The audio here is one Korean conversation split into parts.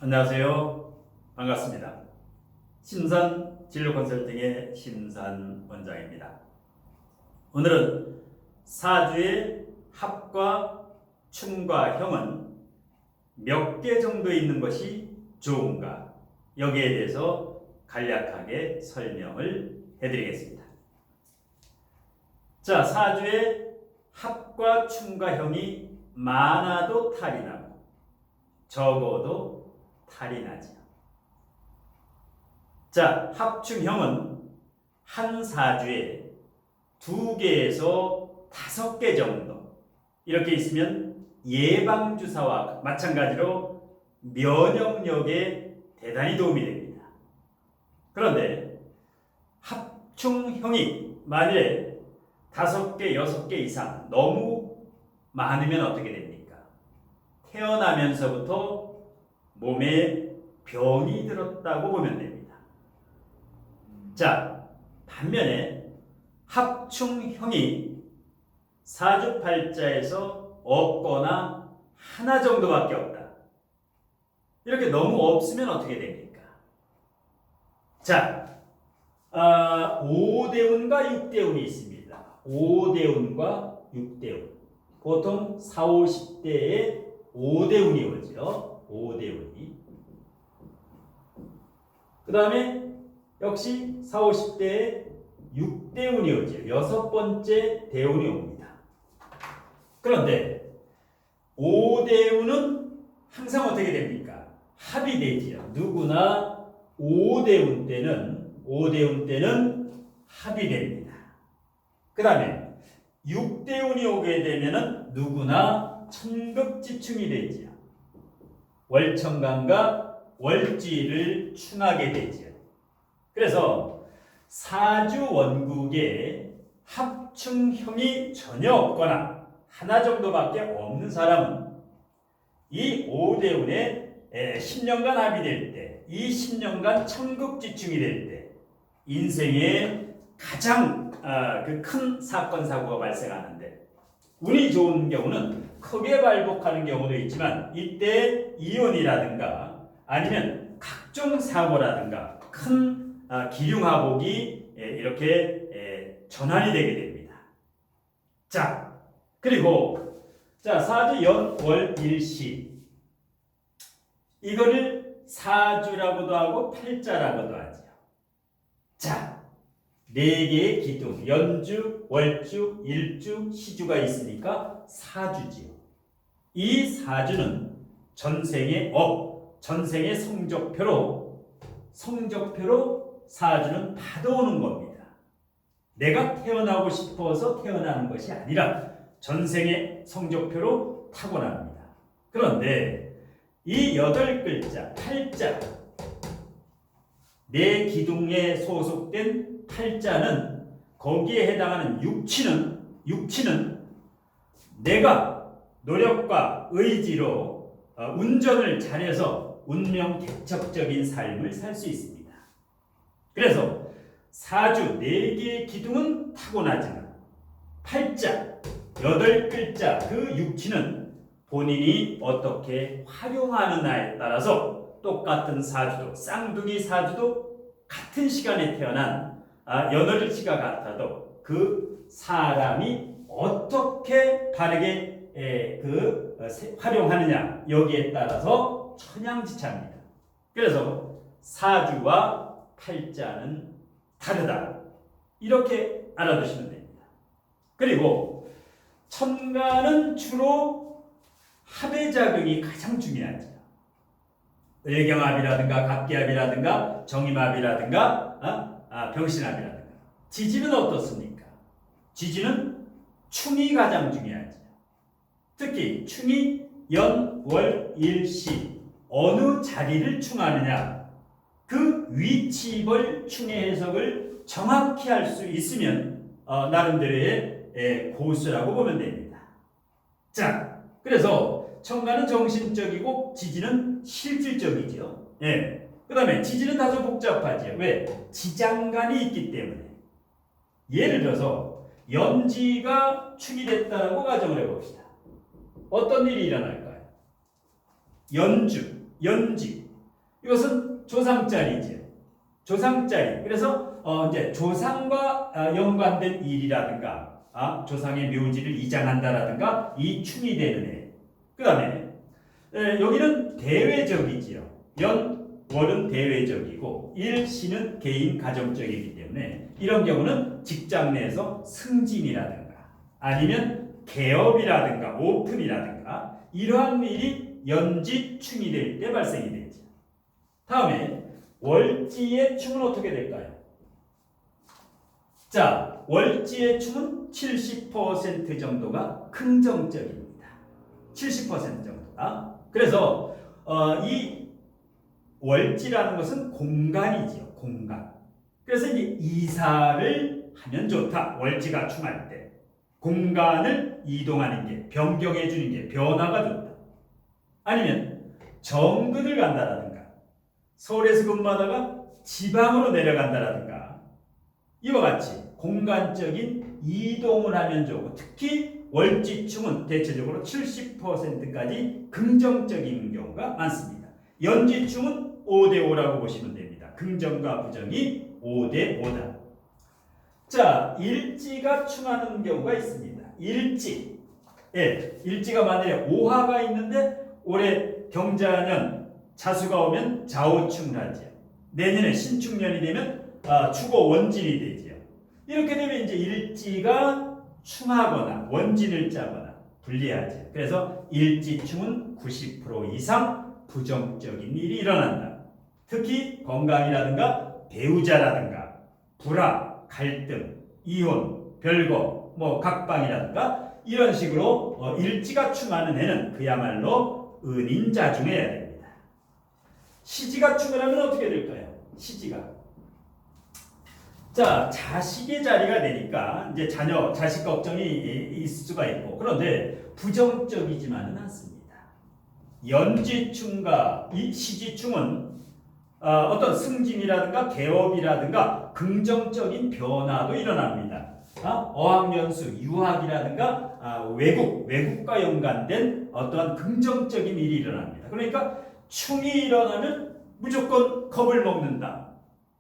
안녕하세요. 반갑습니다. 신산 진로 컨설팅의 신산 원장입니다. 오늘은 사주의 합과 충과 형은 몇 개 정도 있는 것이 좋은가? 여기에 대해서 간략하게 설명을 해드리겠습니다. 자, 사주의 합과 충과 형이 많아도 탈이 나고 적어도 탈이 나죠. 자, 합충형은 한 사주에 2개에서 5개 정도 이렇게 있으면 예방주사와 마찬가지로 면역력에 대단히 도움이 됩니다. 그런데 합충형이 만일에 5개, 6개 이상 너무 많으면 어떻게 됩니까? 태어나면서부터 몸에 병이 들었다고 보면 됩니다. 자, 반면에 합충형이 사주팔자에서 없거나 하나 정도밖에 없다. 이렇게 너무 없으면 어떻게 됩니까? 자, 5대운과 6대운이 있습니다. 5대운과 6대운. 보통 4, 50대에 5대운이 오죠. 5대운이. 그 다음에 역시 4, 50대에 6대운이 오죠. 6번째 대운이 옵니다. 그런데 5대운은 항상 어떻게 됩니까? 합이 되지요. 누구나 5대운 때는 합이 됩니다. 그 다음에 6대운이 오게 되면은 누구나 천극지충이 되지요. 월천간과 월지를 충하게 되지요. 그래서 사주 원국에 합충형이 전혀 없거나 하나 정도밖에 없는 사람은 이 5대운에 10년간 합이 될 때, 이 10년간 천극지충이 될 때 인생에 가장 큰 사건 사고가 발생하는데 운이 좋은 경우는 크게 발복하는 경우도 있지만 이때 이혼이라든가 아니면 각종 사고라든가 큰 기륭하복이 이렇게 전환이 되게 됩니다. 자, 그리고 사주 연월일시 이거를 사주라고도 하고 팔자라고도 하죠. 자, 4개의 기둥, 연주, 월주, 일주, 시주가 있으니까 사주지요. 이 사주는 전생의 전생의 성적표로 사주는 받아오는 겁니다. 내가 태어나고 싶어서 태어나는 것이 아니라 전생의 성적표로 타고납니다. 그런데 이 8글자, 팔자, 4기둥에 소속된 팔자는 거기에 해당하는 육치는 내가 노력과 의지로 운전을 잘해서 운명개척적인 삶을 살 수 있습니다. 그래서 사주 4개의 기둥은 타고나지만 팔자 8글자 그 육치는 본인이 어떻게 활용하느냐에 따라서 똑같은 사주도 쌍둥이 사주도 같은 시간에 태어난 연월일치가 같아도 그 사람이 어떻게 바르게 활용하느냐 여기에 따라서 천양지차입니다. 그래서 사주와 팔자는 다르다. 이렇게 알아두시면 됩니다. 그리고 천간은 주로 합의 작용이 가장 중요하죠. 을경합이라든가 갑기합이라든가 정임합이라든가 병신합이라든가. 지지는 어떻습니까? 지지는 충이 가장 중요하죠. 특히 충이 연, 월, 일, 시 어느 자리를 충하느냐 그 위치별 충의 해석을 정확히 할 수 있으면 나름대로의 고수라고 보면 됩니다. 자, 그래서 천간은 정신적이고 지지는 실질적이죠. 예. 그 다음에 지지는 다소 복잡하죠. 왜? 지장간이 있기 때문에. 예를 들어서 연지가 축이 됐다고 가정을 해봅시다. 어떤 일이 일어날까요? 연지, 이것은 조상자리죠. 조상자리. 그래서 이제 조상과 연관된 일이라든가 조상의 묘지를 이장한다라든가 이 충이 되는 해. 그 다음에 여기는 대외적이지요. 월은 대외적이고 일시는 개인 가정적이기 때문에 이런 경우는 직장 내에서 승진이라든가 아니면 개업이라든가 오픈이라든가 이러한 일이 연지충이 될 때 발생이 되죠. 다음에 월지의 충은 어떻게 될까요? 자, 월지의 충은 70% 정도가 긍정적입니다. 70% 정도가. 그래서 이 월지라는 것은 공간이지요. 공간. 그래서 이제 이사를 하면 좋다. 월지가 충할 때. 공간을 이동하는 게, 변경해 주는 게 변화가 좋다. 아니면 정근을 간다라든가 서울에서 근무하다가 지방으로 내려간다라든가 이와 같이 공간적인 이동을 하면 좋고 특히 월지충은 대체적으로 70%까지 긍정적인 경우가 많습니다. 연지충은 5대5라고 보시면 됩니다. 긍정과 부정이 5대5다. 자, 일지가 충하는 경우가 있습니다. 일지. 일지가 만약에 오화가 있는데 올해 경자년 자수가 오면 좌우충을 하죠. 내년에 신축년이 되면 축오 원진이 되죠. 이렇게 되면 이제 일지가 충하거나 원진을 짜거나 불리하죠. 그래서 일지충은 90% 이상 부정적인 일이 일어난다. 특히 건강이라든가 배우자라든가 불화, 갈등, 이혼, 별거, 각방이라든가 이런 식으로 일지가 충하는 해는 그야말로 은인자중해야 됩니다. 시지가 충을 하면 어떻게 될까요? 시지가. 자, 자식의 자리가 되니까 이제 자식 걱정이 있을 수가 있고 그런데 부정적이지만은 않습니다. 연지충과 이 시지충은 어떤 승진이라든가 개업이라든가 긍정적인 변화도 일어납니다. 어학연수, 유학이라든가 외국과 연관된 어떠한 긍정적인 일이 일어납니다. 그러니까 충이 일어나면 무조건 겁을 먹는다.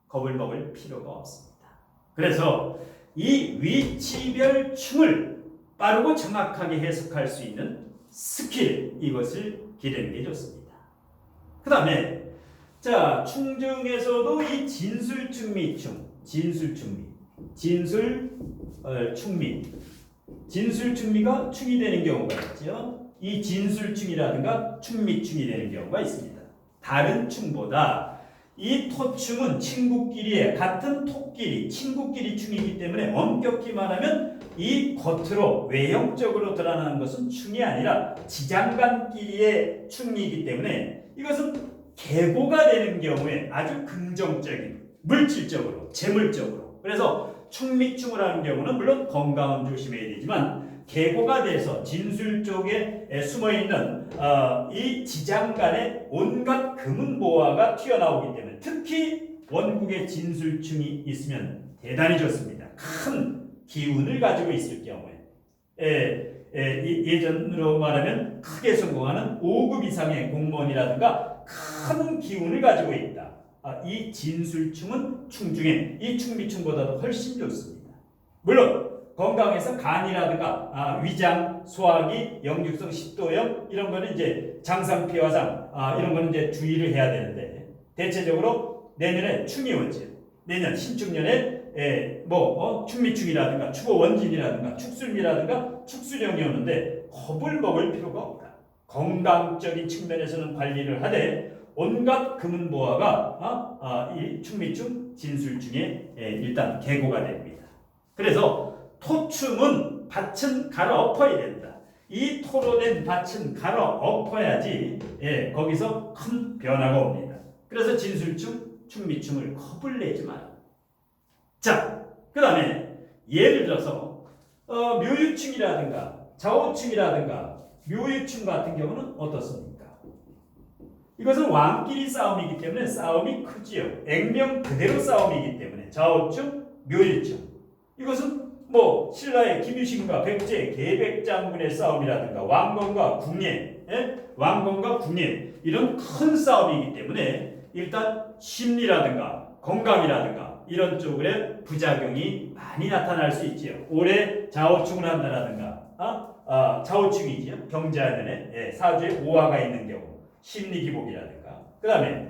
겁을 먹을 필요가 없습니다. 그래서 이 위치별 충을 빠르고 정확하게 해석할 수 있는 스킬, 이것을 기르는 게 좋습니다. 그 다음에 자, 충 중에서도 이 진술충미충, 진술충미가 충이 되는 경우가 있죠. 이 진술충이라든가 충미충이 되는 경우가 있습니다. 다른 충보다 이 토충은 친구끼리의 같은 토끼리, 친구끼리 충이기 때문에 엄격히 말하면 이 겉으로 외형적으로 드러나는 것은 충이 아니라 지장간끼리의 충이기 때문에 이것은 계보가 되는 경우에 아주 긍정적인, 물질적으로, 재물적으로. 그래서 충미충을 하는 경우는 물론 건강은 조심해야 되지만 계보가 돼서 진술 쪽에 숨어있는 이 지장간에 온갖 금은보화가 튀어나오기 때문에 특히 원국에 진술충이 있으면 대단히 좋습니다. 큰 기운을 가지고 있을 경우에 예전으로 말하면 크게 성공하는 5급 이상의 공무원이라든가 큰 기운을 가지고 있다. 이 진술충은 충 중에 이 충미충보다도 훨씬 좋습니다. 물론 건강에서 간이라든가 위장, 소화기, 역류성 식도염 이런 거는 이제 장상피화상 이런 거는 이제 주의를 해야 되는데 대체적으로 내년에 충이 오지. 내년 신축년에 충미충이라든가 축오원진이라든가 축술미라든가 축술형이 오는데 겁을 먹을 필요가 없다. 건강적인 측면에서는 관리를 하되 온갖 금은보화가 이 충미충, 진술충에 일단 계고가 됩니다. 그래서 토충은 밭은 갈아엎어야 된다. 이 토로 된 밭은 갈아엎어야지 거기서 큰 변화가 옵니다. 그래서 진술충, 충미충을 겁을 내지 마라. 자, 그 다음에 예를 들어서 묘유충이라든가 좌우충이라든가 묘유충 같은 경우는 어떻습니까? 이것은 왕끼리 싸움이기 때문에 싸움이 크지요. 액면 그대로 싸움이기 때문에 좌우충, 묘유충. 이것은 신라의 김유신과 백제, 계백장군의 싸움이라든가 왕건과 궁예 이런 큰 싸움이기 때문에 일단 심리라든가 건강이라든가 이런 쪽에 부작용이 많이 나타날 수 있지요. 오래 좌우충을 한다라든가 좌우충이지요. 경자년에 사주에 오화가 있는 경우 심리기복이라든가 그 다음에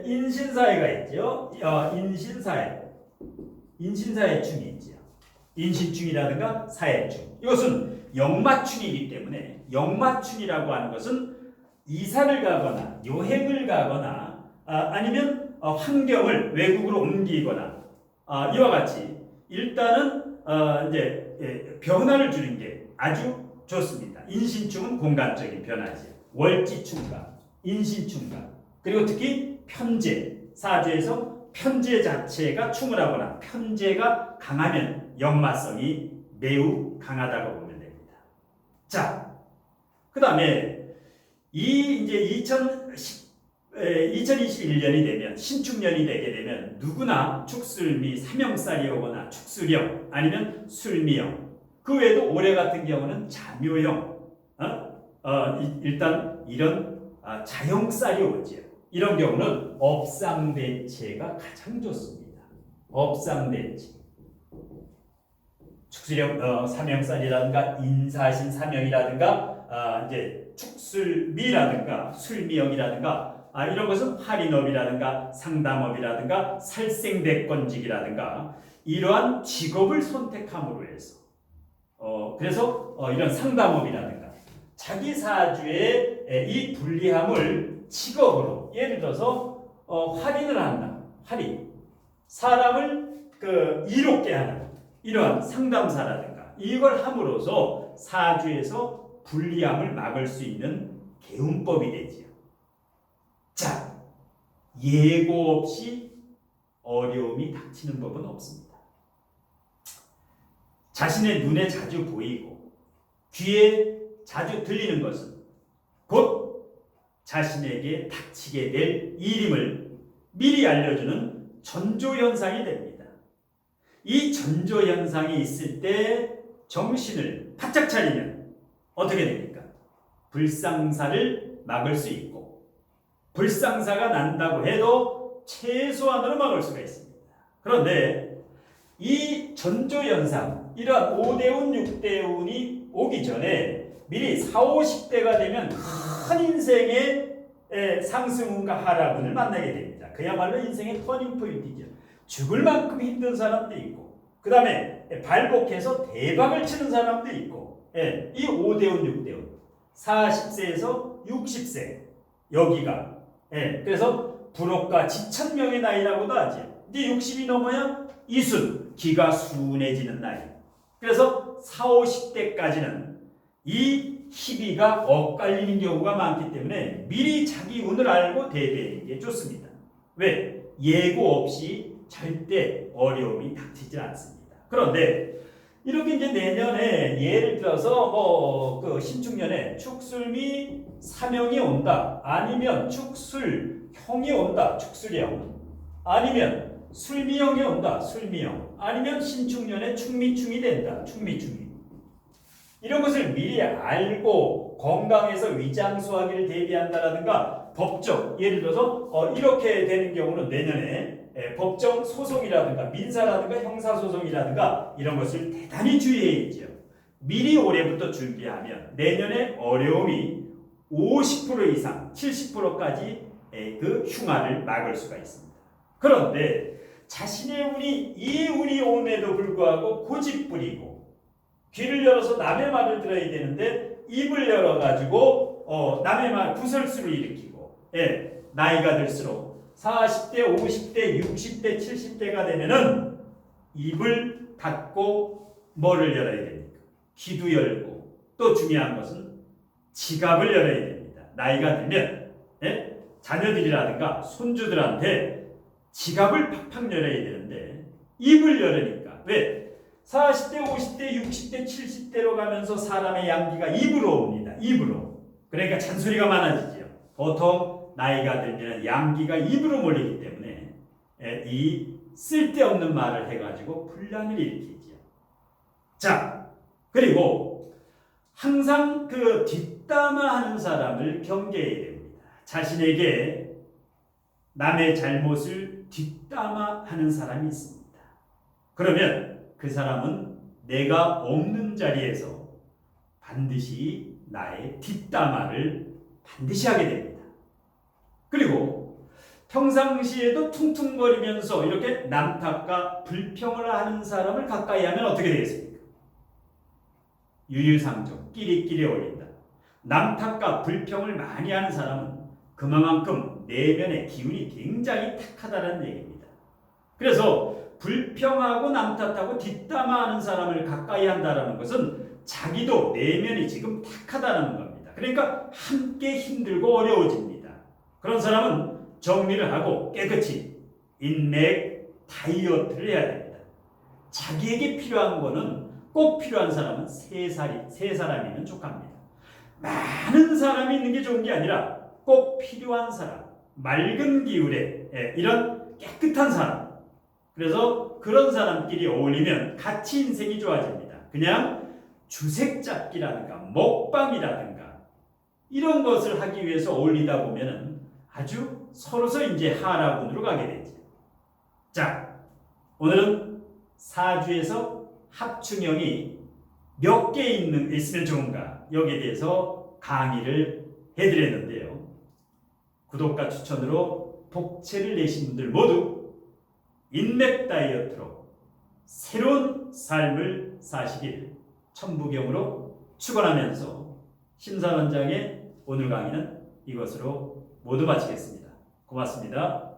인신사회가 있죠. 인신사회 충이 있죠. 인신충이라든가 사회충. 이것은 역마충이기 때문에 역마충이라고 하는 것은 이사를 가거나 여행을 가거나 아니면 환경을 외국으로 옮기거나 이와 같이 일단은 이제 변화를 주는 게 아주 좋습니다. 인신충은 공간적인 변화지. 월지충과 인신충과 그리고 특히 편재 사주에서 편재 자체가 충을 하거나 편재가 강하면 역마성이 매우 강하다고 보면 됩니다. 자, 그 다음에 이제 2021년이 되면 신축년이 되게 되면 누구나 축술미 삼형살이 오거나 축술형 아니면 술미형 그 외에도 올해 같은 경우는 자묘형 일단 이런 자형살이 오지요. 이런 경우는 업상대체가 가장 좋습니다. 업상대체 축술형 삼형살이라든가 인사신 삼형이라든가 이제 축술미라든가 술미형이라든가 이런 것은 할인업이라든가 상담업이라든가 살생대권직이라든가 이러한 직업을 선택함으로 해서 그래서 이런 상담업이라든가 자기 사주의 이 불리함을 직업으로 예를 들어서 할인을 한다. 할인 사람을 이롭게 하는 이러한 상담사라든가 이걸 함으로써 사주에서 불리함을 막을 수 있는 개운법이 되지요. 자, 예고 없이 어려움이 닥치는 법은 없습니다. 자신의 눈에 자주 보이고 귀에 자주 들리는 것은 곧 자신에게 닥치게 될 일임을 미리 알려주는 전조현상이 됩니다. 이 전조현상이 있을 때 정신을 바짝 차리면 어떻게 됩니까? 불상사를 막을 수 있고 불상사가 난다고 해도 최소한으로 막을 수가 있습니다. 그런데 이 전조현상 이러한 5대운 6대운이 오기 전에 미리 40, 50대가 되면 큰 인생의 상승운과 하락운을 만나게 됩니다. 그야말로 인생의 터닝포인트죠. 죽을 만큼 힘든 사람도 있고 그 다음에 발복해서 대박을 치는 사람도 있고 이 5대운 6대운 40세에서 60세 여기가 그래서 불혹과 지천명의 나이라고도 하죠. 이제 60이 넘어야 이순 기가 순해지는 나이. 그래서 40, 50대까지는 이 희비가 엇갈리는 경우가 많기 때문에 미리 자기 운을 알고 대비하는 게 좋습니다. 왜? 예고 없이 절대 어려움이 닥치지 않습니다. 그런데 이렇게 이제 내년에 예를 들어서 신축년에 축술미 삼형이 온다. 아니면 축술형이 온다. 축술형. 아니면 술미형이 온다. 술미형. 아니면 신축년에 축미충이 된다. 축미충이. 이런 것을 미리 알고 건강에서 위장수화기를 대비한다라든가 법적 예를 들어서 이렇게 되는 경우는 내년에 법정 소송이라든가 민사라든가 형사소송이라든가 이런 것을 대단히 주의해야죠. 미리 올해부터 준비하면 내년에 어려움이 50% 이상 70%까지 그 흉화를 막을 수가 있습니다. 그런데 자신의 운이 이 운이 옴에도 불구하고 고집부리고 귀를 열어서 남의 말을 들어야 되는데 입을 열어가지고 남의 말 구설수를 일으키고 나이가 들수록 40대, 50대, 60대, 70대가 되면은 입을 닫고 뭐를 열어야 됩니까? 귀도 열고 또 중요한 것은 지갑을 열어야 됩니다. 나이가 들면 자녀들이라든가 손주들한테 지갑을 팍팍 열어야 되는데 입을 열으니까 왜? 40대, 50대, 60대, 70대로 가면서 사람의 양기가 입으로 옵니다. 입으로. 그러니까 잔소리가 많아지죠. 보통 나이가 들면 양기가 입으로 몰리기 때문에 이 쓸데없는 말을 해가지고 분란을 일으키죠. 자, 그리고 항상 그 뒷담화하는 사람을 경계해야 됩니다. 자신에게 남의 잘못을 뒷담화하는 사람이 있습니다. 그러면 그 사람은 내가 없는 자리에서 반드시 나의 뒷담화를 반드시 하게 됩니다. 그리고 평상시에도 퉁퉁거리면서 이렇게 남 탓과 불평을 하는 사람을 가까이 하면 어떻게 되겠습니까? 유유상종, 끼리끼리 어울린다. 남 탓과 불평을 많이 하는 사람은 그만큼 내면의 기운이 굉장히 탁하다는 얘기입니다. 그래서 불평하고 남 탓하고 뒷담화하는 사람을 가까이 한다는 것은 자기도 내면이 지금 탁하다는 겁니다. 그러니까 함께 힘들고 어려워집니다. 그런 사람은 정리를 하고 깨끗이 인맥 다이어트를 해야 됩니다. 자기에게 필요한 거는 꼭 필요한 사람은 세 사람이면 족합니다. 많은 사람이 있는 게 좋은 게 아니라 꼭 필요한 사람, 맑은 기울에 이런 깨끗한 사람. 그래서 그런 사람끼리 어울리면 같이 인생이 좋아집니다. 그냥 주색 잡기라든가 먹방이라든가 이런 것을 하기 위해서 어울리다 보면은 아주 서로서 이제 하라군으로 가게 되죠. 자, 오늘은 사주에서 합충형이 몇 개 있으면 좋은가 여기에 대해서 강의를 해드렸는데요. 구독과 추천으로 복채를 내신 분들 모두 인맥 다이어트로 새로운 삶을 사시길 천부경으로 축원하면서 심사원장의 오늘 강의는 이것으로 모두 마치겠습니다. 고맙습니다.